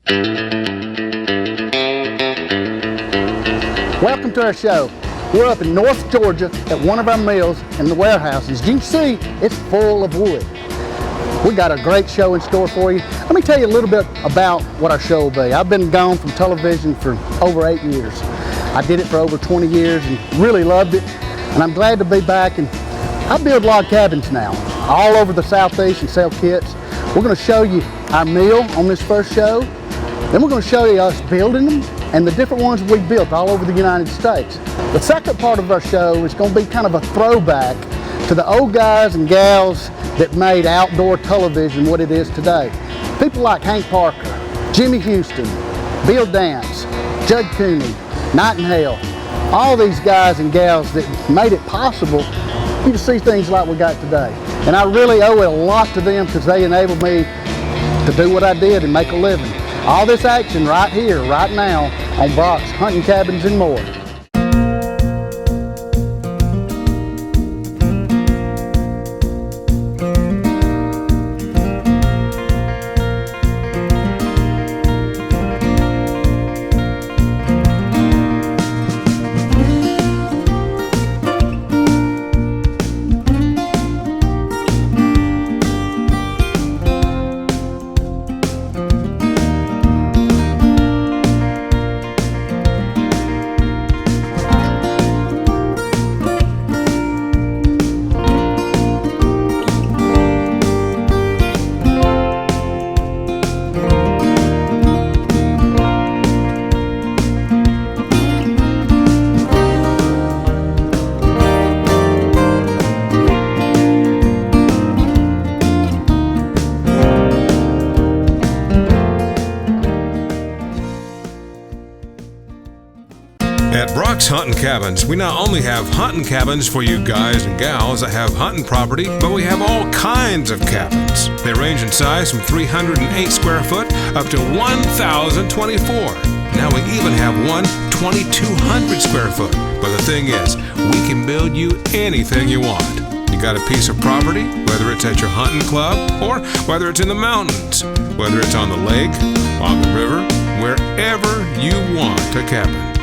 Welcome to our show. We're up in North Georgia at one of our mills in the warehouses. As you can see, it's full of wood. We got a great show in store for you. Let me tell you a little bit about what our show will be. I've been gone from television for over 8 years. I did it for over 20 years and really loved it. And I'm glad to be back. And I build log cabins now all over the Southeast and sell kits. We're going to show you our mill on this first show. Then we're going to show you us building them and the different ones we built all over the United States. The second part of our show is going to be kind of a throwback to the old guys and gals that made outdoor television what it is today. People like Hank Parker, Jimmy Houston, Bill Dance, Judd Cooney, Nightingale, all these guys and gals that made it possible you to see things like we got today. And I really owe it a lot to them because they enabled me to do what I did and make a living. All this action right here, right now on Brock's Hunting Cabins and More. At Brock's Huntin' Cabins, we not only have hunting cabins for you guys and gals that have hunting property, but we have all kinds of cabins. They range in size from 308 square foot up to 1,024. Now we even have one 2,200 square foot. But the thing is, we can build you anything you want. You got a piece of property, whether it's at your hunting club or whether it's in the mountains, whether it's on the lake, on the river, wherever you want a cabin.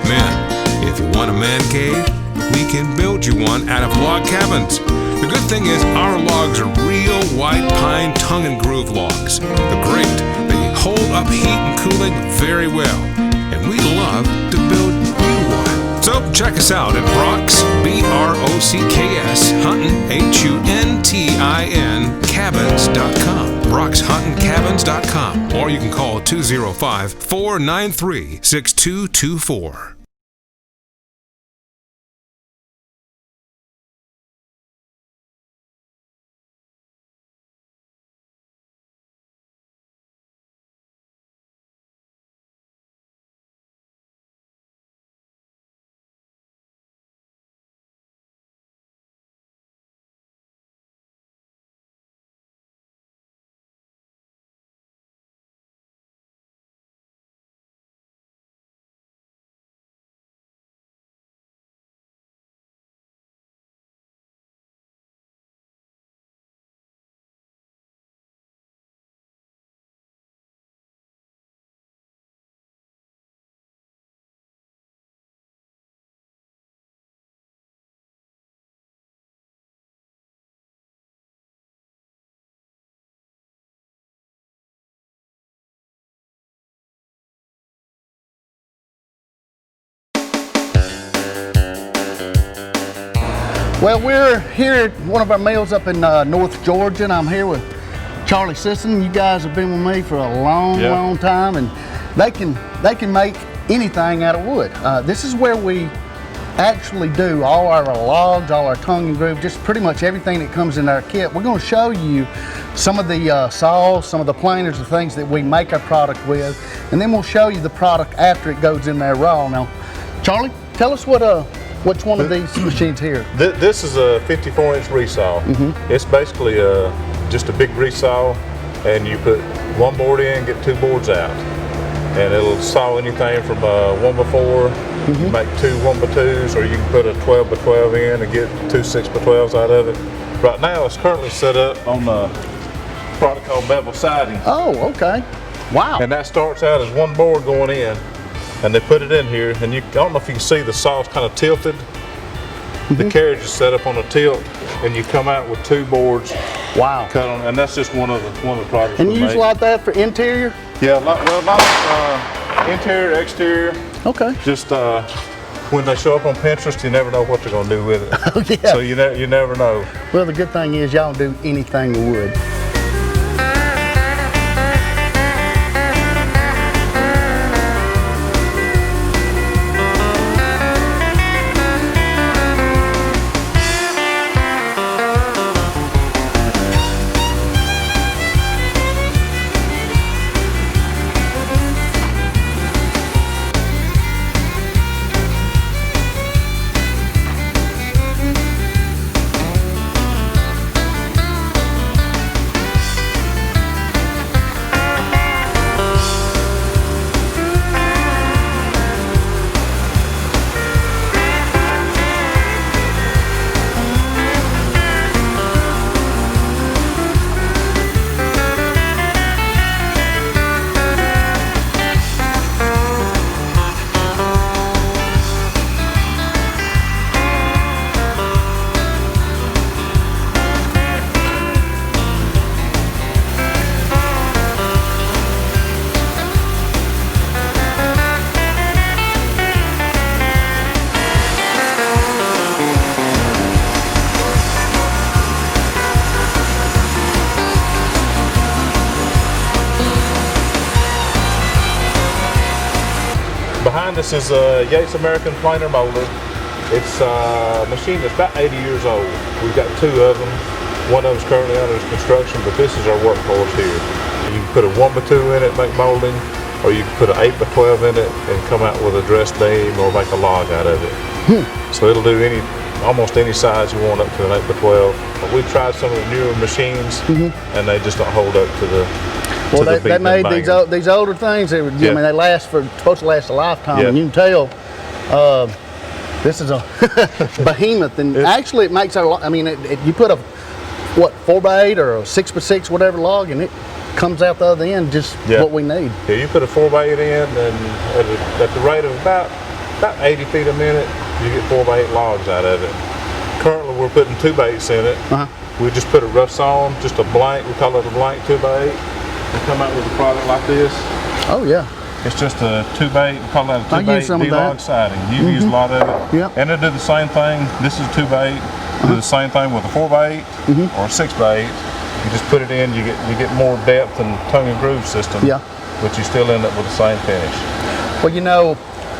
Man, if you want a man cave, we can build you one out of log cabins. The good thing is our logs are real white pine tongue and groove logs. They're great. They hold up heat and cooling very well. And we love to build you one. So check us out at Brock's, B-R-O-C-K-S, Huntin, H-U-N-T-I-N, cabins.com. Brock'sHuntinCabins.com. Or you can call 205-493-6224. Well, we're here at one of our mills up in North Georgia, and I'm here with Charlie Sisson. You guys have been with me for a long time, and they can make anything out of wood. This is where we actually do all our logs, all our tongue and groove, just pretty much everything that comes in our kit. We're going to show you some of the saws, some of the planers, the things that we make our product with, and then we'll show you the product after it goes in there raw. Now, Charlie, tell us which one of these machines here? This is a 54-inch resaw. It's basically just a big resaw, and you put one board in, get two boards out. And it'll saw anything from a 1x4, you can make two 1x2s, or you can put a 12x12 in and get two 6x12s out of it. Right now it's currently set up on a product called bevel siding. Oh, okay. Wow. And that starts out as one board going in, and they put it in here, and I don't know if you can see the saw's kind of tilted. The carriage is set up on a tilt, and you come out with 2 boards. Wow. Cut on, and that's just one of the projects. And we you use make. a lot of that for interior? Yeah, a lot of interior, exterior. Okay. Just when they show up on Pinterest, you never know what they're gonna do with it. Oh, yeah. So you never know. Well, the good thing is y'all do anything with wood. Behind us is a Yates American planer molder. It's a machine that's about 80 years old. We've got 2 of them. One of them's currently under construction, but this is our workhorse here. You can put a 1x2 in it, make molding, or you can put an 8x12 in it and come out with a dress beam or make a log out of it. So it'll do almost any size you want up to an 8x12. We've tried some of the newer machines, and they just don't hold up to the Well, to the they beating and made banging. these older things. They, I mean, they supposed to last a lifetime, Yeah. and you can tell this is a behemoth. And actually, it makes our. I mean, you put a 4x8 or a 6x6, whatever log, and it comes out the other end just what we need. Yeah, you put a 4x8 in, and at the rate of about 80 feet a minute, you get 4x8 logs out of it. Currently, we're putting 2x8s in it. We just put a rough sawn, just a blank. We call it a blank 2x8. And come out with a product like this. Oh yeah. It's just a 2x8. We call that a I use 2x8 some of D-log that. siding. You've used a lot of it. Yep. And it'll do the same thing. This is 2x8. Do the same thing with a 4x8 or a 6x8. You just put it in, you get more depth and tongue and groove system. Yeah. But you still end up with the same finish. Well, you know,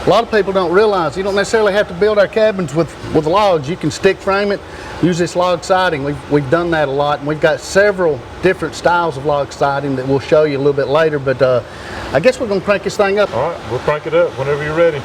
a lot of people don't realize you don't necessarily have to build our cabins with logs. You can stick frame it, use this log siding. We've done that a lot, and we've got several different styles of log siding that we'll show you a little bit later. But I guess we're going to crank this thing up. All right, we'll crank it up whenever you're ready.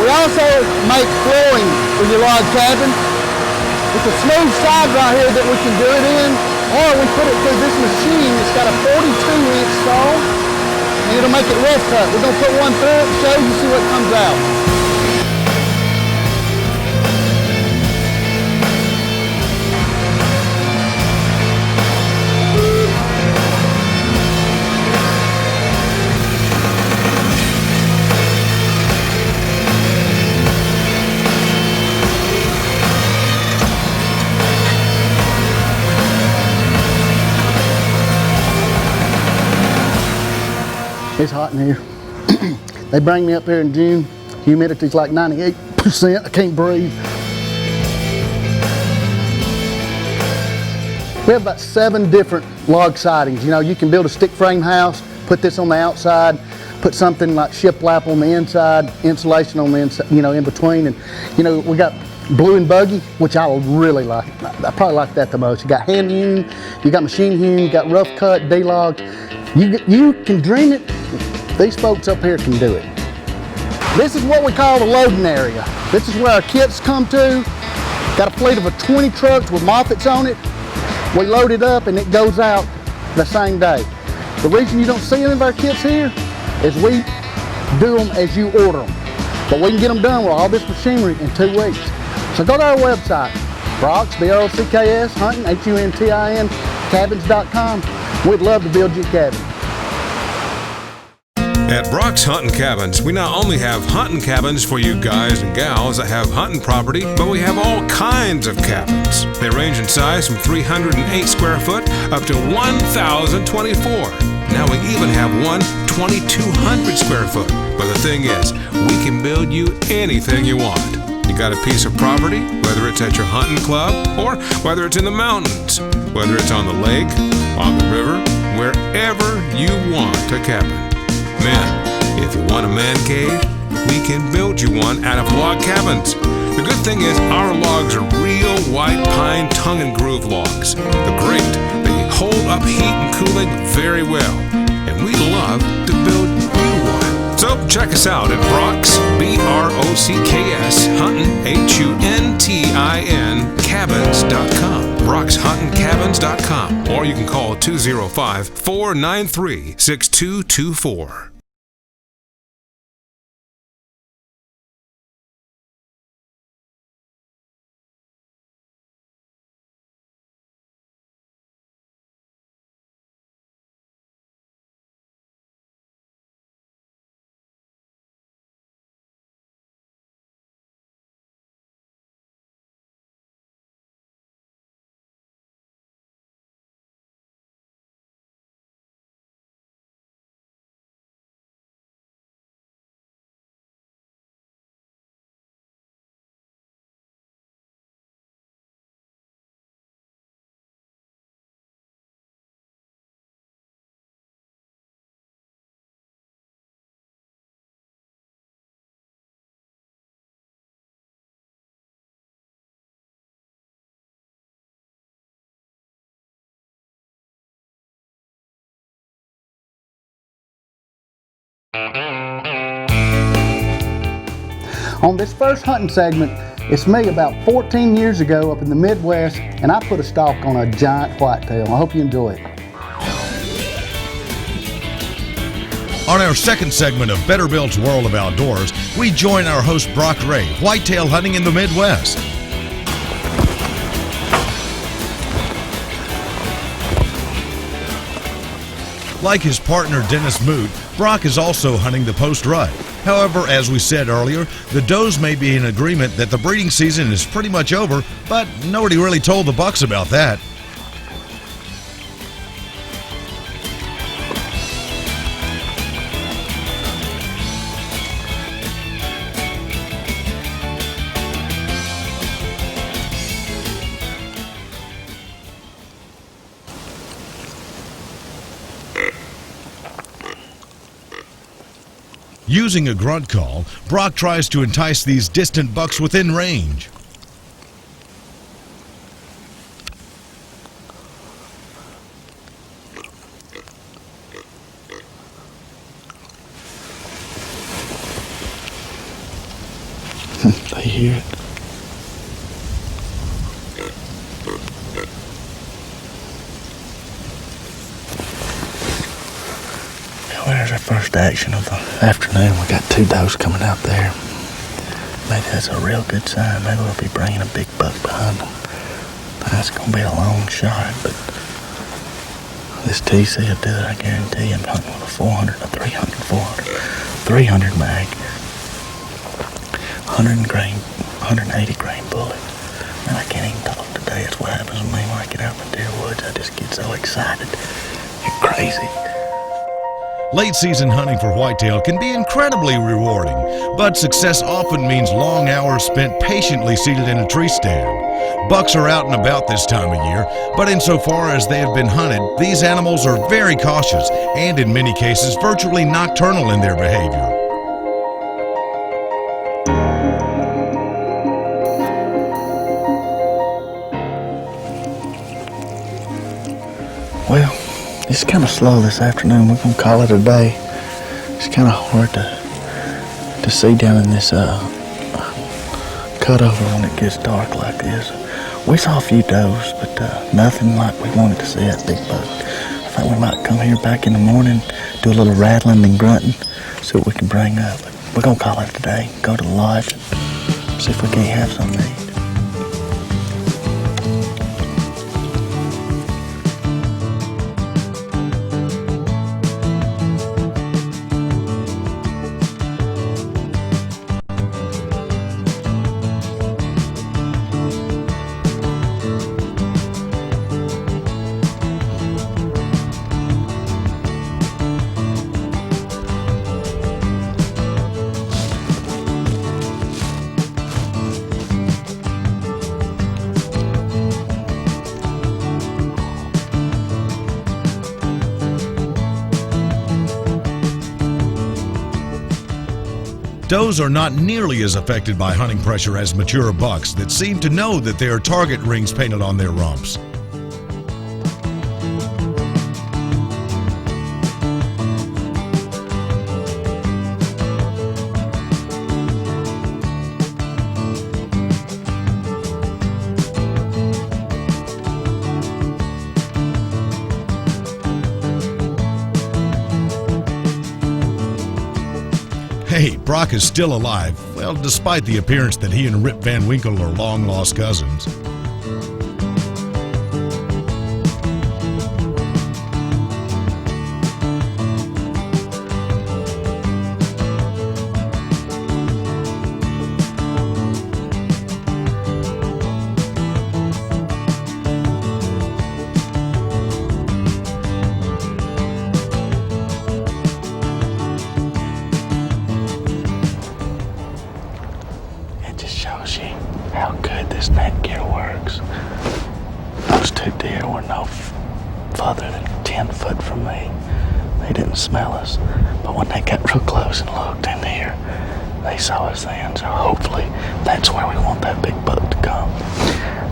We also make flooring for your log cabin. It's a smooth side right here that we can do it in, or we put it through this machine. It's got a 42-inch saw, and it'll make it rough cut. We're gonna put one through it and show you, see what comes out. It's hot in here. They bring me up here in June. Humidity's like 98%. I can't breathe. We have about 7 different log sidings. You know, you can build a stick frame house, put this on the outside, put something like shiplap on the inside, insulation on the inside, you know, in between. And, you know, we got blue and buggy, which I really like. I probably like that the most. You got hand hewn, you got machine hewn, you got rough cut, D-log. You can dream it. These folks up here can do it. This is what we call the loading area. This is where our kits come to. Got a fleet of 20 trucks with Moffats on it. We load it up and it goes out the same day. The reason you don't see any of our kits here is we do them as you order them. But we can get them done with all this machinery in 2 weeks. So go to our website, Brocks, B-R-O-C-K-S, Huntin, H-U-N-T-I-N, cabins.com. We'd love to build you a cabin. At Brock's Huntin' Cabins, we not only have hunting cabins for you guys and gals that have hunting property, but we have all kinds of cabins. They range in size from 308 square foot up to 1,024. Now we even have one 2,200 square foot. But the thing is, we can build you anything you want. You got a piece of property, whether it's at your hunting club or whether it's in the mountains, whether it's on the lake, on the river, wherever you want a cabin. Men, if you want a man cave, we can build you one out of log cabins. The good thing is our logs are real white pine tongue and groove logs. They're great. They hold up heat and cooling very well. And we'd love to build you one. So check us out at Brock's, B-R-O-C-K-S, Huntin, H-U-N-T-I-N, cabins.com. Brock'sHuntinCabins.com. Or you can call 205-493-6224. On this first hunting segment, it's me about 14 years ago up in the Midwest, and I put a stalk on a giant whitetail. I hope you enjoy it. On our second segment of Better Built's World of Outdoors, we join our host Brock Ray, whitetail hunting in the Midwest. Like his partner Dennis Moot, Brock is also hunting the post rut. However, as we said earlier, the does may be in agreement that the breeding season is pretty much over, but nobody really told the bucks about that. Using a grunt call, Brock tries to entice these distant bucks within range. They hear it. our first action of the afternoon. We got 2 does coming out there. Maybe that's a real good sign. Maybe we'll be bringing a big buck behind them. That's going to be a long shot, but this TC will do it, I guarantee. I'm hunting with a 400, a 300, 400, 300 mag, 180 grain bullet. And I can't even talk today. That's what happens with me when I get out in the deer woods. I just get so excited. You're crazy. Late season hunting for whitetail can be incredibly rewarding, but success often means long hours spent patiently seated in a tree stand. Bucks are out and about this time of year, but insofar as they have been hunted, these animals are very cautious and in many cases virtually nocturnal in their behavior. Well, it's kind of slow this afternoon. We're going to call it a day. It's kind of hard to see down in this cutover when it gets dark like this. We saw a few does, but nothing like we wanted to see that big buck. I think we might come here back in the morning, do a little rattling and grunting, see what we can bring up. But we're going to call it a day, go to the lodge, and see if we can't have something to eat. Does are not nearly as affected by hunting pressure as mature bucks that seem to know that there are target rings painted on their rumps. Hey, Brock is still alive, well, despite the appearance that he and Rip Van Winkle are long-lost cousins. Shows you how good this net gear works. Those 2 deer were no further than 10 foot from me. They didn't smell us, but when they got real close and looked in here, they saw us then. So hopefully that's where we want that big buck to come.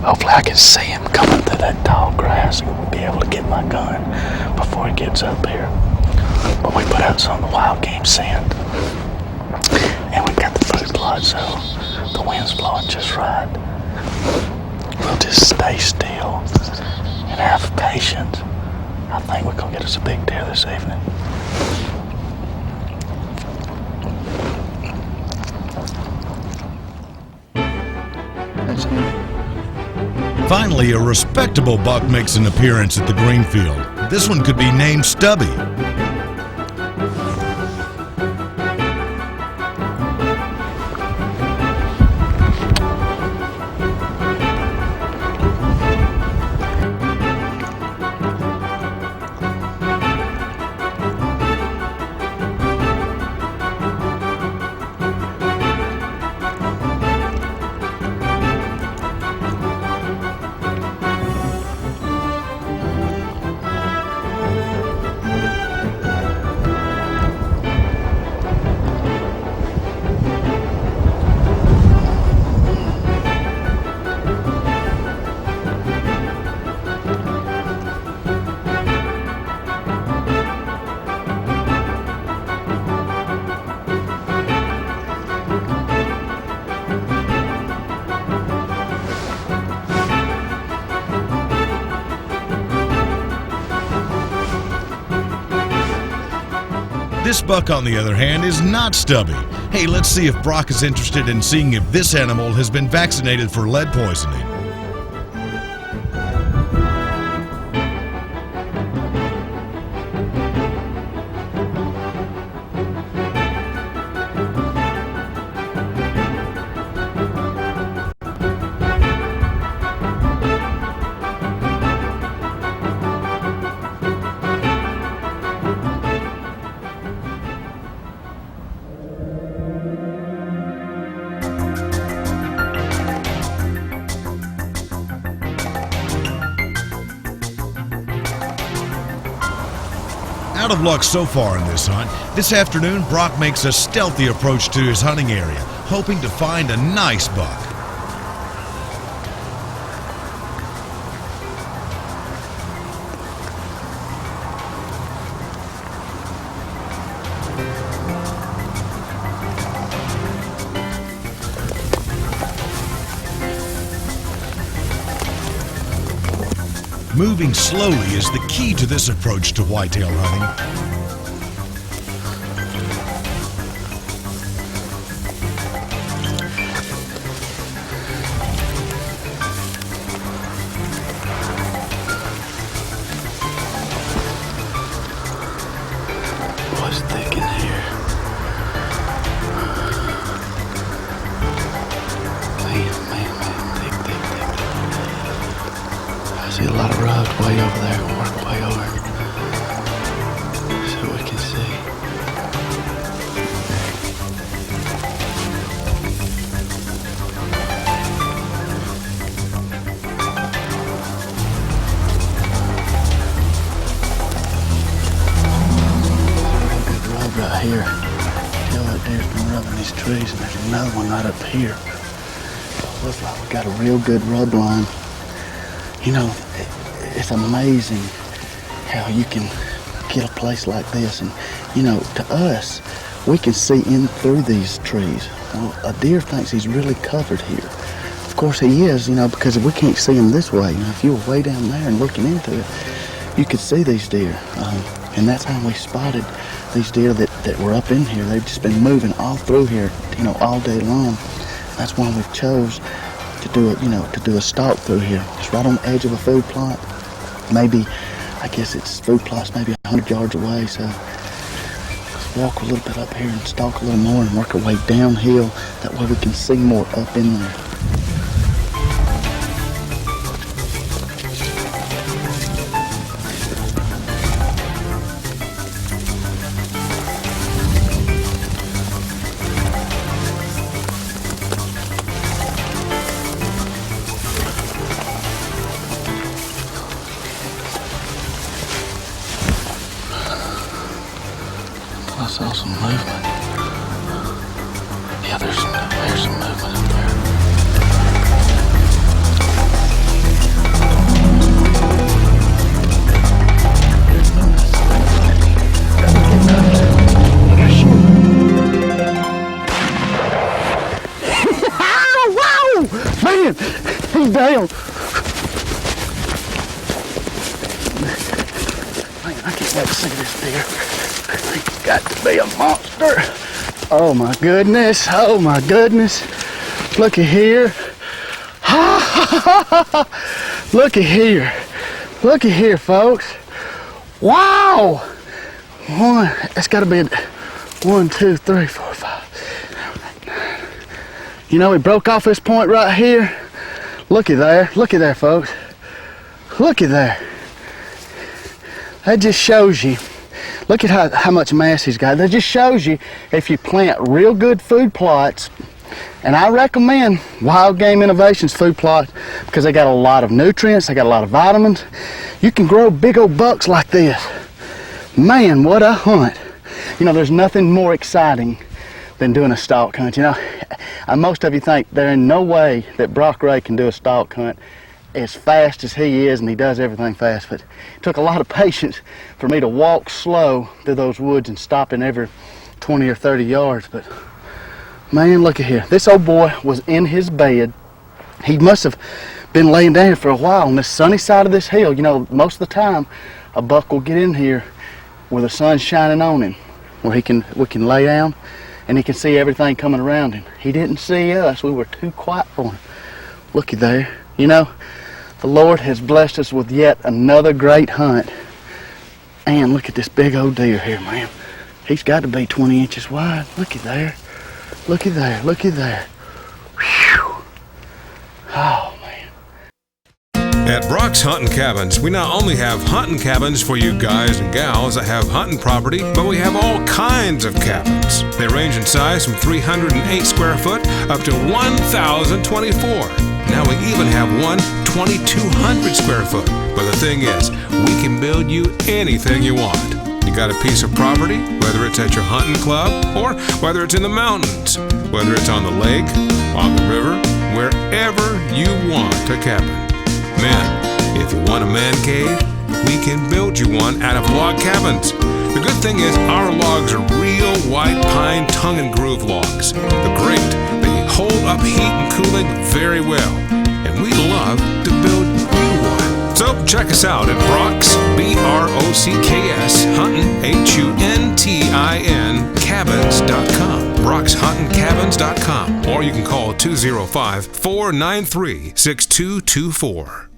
Hopefully I can see him coming through that tall grass and be able to get my gun before he gets up here. But we put out some of the wild game sand, and we've got the food plot, so the wind's blowing just right. We'll just stay still and have patience. I think we're gonna get us a big deer this evening. That's it. Finally, a respectable buck makes an appearance at the greenfield. This one could be named Stubby. This buck, on the other hand, is not stubby. Hey, let's see if Brock is interested in seeing if this animal has been vaccinated for lead poisoning. Out of luck so far in this hunt. This afternoon, Brock makes a stealthy approach to his hunting area, hoping to find a nice buck. Moving slowly is the key to this approach to whitetail hunting. Boy, it's thick in here. Man, thick. I see a lot of rods way over there. We'll work way over so we can see. Good rub right here. Tell that deer's been rubbing these trees, and there's another one right up here. Looks like we got a real good rub line. You know, it's amazing how you can get a place like this, and you know, to us, we can see in through these trees. Well, a deer thinks he's really covered here. Of course he is, you know, because we can't see him this way. You know, if you were way down there and looking into it, you could see these deer. And that's how we spotted these deer that were up in here. They've just been moving all through here, you know, all day long. That's why we've chose to do it, you know, to do a stalk through here. It's right on the edge of a food plot. Maybe, I guess it's food plots maybe 100 yards away. So let's walk a little bit up here and stalk a little more and work our way downhill. That way we can see more up in there. I saw some movement. Yeah, there's some movement up there. Wow! Man, he's down. Man, I can't wait to see this deer. He's got to be a monster. Oh my goodness. Oh my goodness. Look at here. Look at here. Look at here, folks. Wow. That's got to be 1, 2, 3, 4, 5. You know, he broke off this point right here. Looky there. Looky there, folks. Looky there. That just shows you. Look at how much mass he's got. That just shows you if you plant real good food plots, and I recommend Wild Game Innovations food plot because they got a lot of nutrients, they got a lot of vitamins. You can grow big old bucks like this. Man, what a hunt. You know, there's nothing more exciting than doing a stalk hunt. You know, most of you think there ain't no way that Brock Ray can do a stalk hunt as fast as he is, and he does everything fast, but it took a lot of patience for me to walk slow through those woods and stop in every 20 or 30 yards. But man, look at here. This old boy was in his bed. He must have been laying down here for a while on this sunny side of this hill. You know, most of the time a buck will get in here where the sun's shining on him. where we can lay down and he can see everything coming around him. He didn't see us. We were too quiet for him. Looky there. You know, the Lord has blessed us with yet another great hunt. And look at this big old deer here, man. He's got to be 20 inches wide. Looky there. Looky there. Looky there. Whew. Oh, man. At Brock's Huntin' Cabins, we not only have hunting cabins for you guys and gals that have hunting property, but we have all kinds of cabins. They range in size from 308 square foot up to 1,024. Now we even have one 2,200 square foot. But the thing is, we can build you anything you want. You got a piece of property, whether it's at your hunting club or whether it's in the mountains, whether it's on the lake, on the river, wherever you want a cabin. Men, if you want a man cave, we can build you one out of log cabins. The good thing is our logs are real white pine tongue and groove logs. They're great. They hold up heat and cooling very well. And we'd love to build you one. So check us out at Brock's, B-R-O-C-K-S, Huntin, H-U-N-T-I-N, cabins.com. Brock'sHuntinCabins.com. Or you can call 205-493-6224.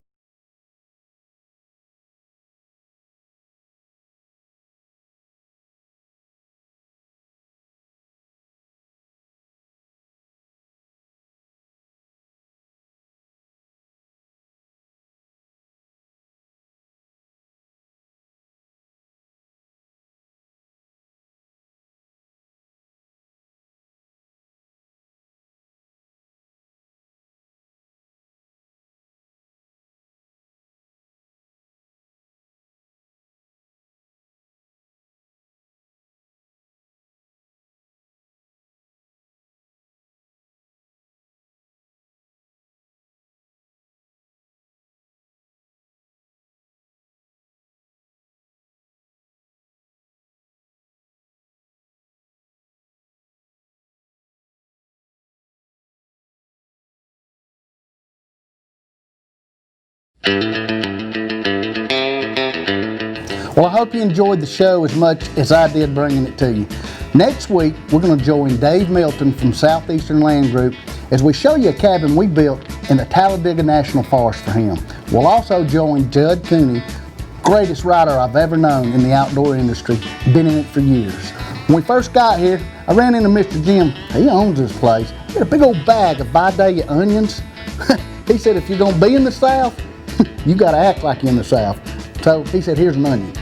Well, I hope you enjoyed the show as much as I did bringing it to you. Next week, we're going to join Dave Milton from Southeastern Land Group as we show you a cabin we built in the Talladega National Forest for him. We'll also join Judd Cooney, greatest rider I've ever known in the outdoor industry, been in it for years. When we first got here, I ran into Mr. Jim. He owns this place. He had a big old bag of Vidalia onions. He said, if you're going to be in the South, you got to act like you're in the South. So he said, here's an onion.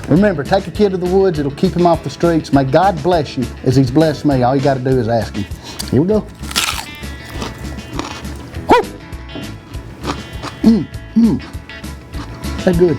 Remember, take a kid to the woods. It'll keep him off the streets. May God bless you as he's blessed me. All you got to do is ask him. Here we go. Woo! That's good.